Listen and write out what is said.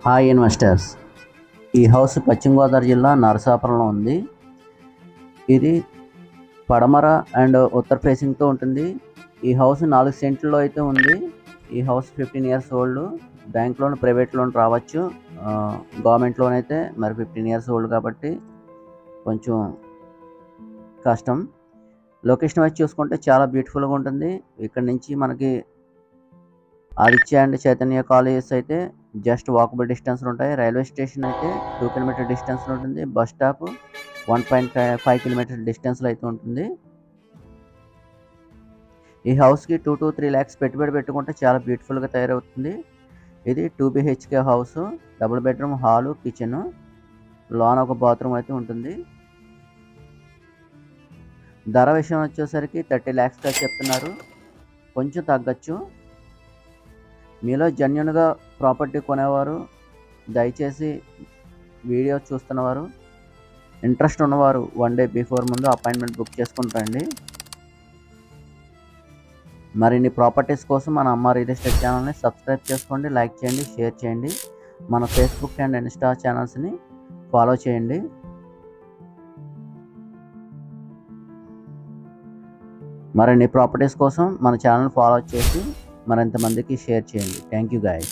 Hi investors, ఈ house పశ్చిమ గోదావరి జిల్లా నరసాపురంలో ఉంది. ఇది పడమర అండ్ ఉత్తర ఫేసింగ్తో ఉంటుంది. ఈ హౌస్ 4 సెంట్లలో అయితే ఉంది. ఈ house 15 years old. Bank loan, private loan రావచ్చు. గవర్నమెంట్ లోన్ అయితే మరి 15 ఇయర్స్ ఓల్డ్ కాబట్టి కొంచెం కష్టం. లొకేషన్ వచ్చి చూసుకుంటే చాలా బ్యూటిఫుల్గా ఉంటుంది. ఇక్కడ నుంచి మనకి ఆదిత్య అండ్ చైతన్య కాలేజెస్ అయితే జస్ట్ వాకబుల్ డిస్టెన్స్లో ఉంటాయి. రైల్వే స్టేషన్ అయితే 2 కిలోమీటర్ డిస్టెన్స్లో ఉంటుంది. బస్ స్టాప్ 1.5 కిలోమీటర్ డిస్టెన్స్లో అయితే ఉంటుంది. ఈ హౌస్కి 2 to 3 lakhs పెట్టుబడి పెట్టుకుంటే చాలా బ్యూటిఫుల్గా తయారవుతుంది. ఇది 2 BHK house, double bedroom, hall, kitchen, loan ఒక బాత్రూమ్ అయితే ఉంటుంది. ధర విషయం వచ్చేసరికి 30 lakhs చెప్తున్నారు. కొంచెం తగ్గచ్చు. మీలో జెన్యూన్గా ప్రాపర్టీ కొనేవారు దయచేసి వీడియో చూస్తున్నవారు, ఇంట్రెస్ట్ ఉన్నవారు 1 day బిఫోర్ ముందు అపాయింట్మెంట్ బుక్ చేసుకుని రండి. మరిన్ని ప్రాపర్టీస్ కోసం మన అమ్మ రియల్ ఎస్టేట్ ఛానల్ని సబ్స్క్రైబ్ చేసుకోండి, లైక్ చేయండి, షేర్ చేయండి. మన ఫేస్బుక్ అండ్ ఇన్స్టా ఛానల్స్ని ఫాలో చేయండి. మరిన్ని ప్రాపర్టీస్ కోసం మన ఛానల్ ఫాలో చేసి మరింతమందికి షేర్ చేయండి. Thank you guys.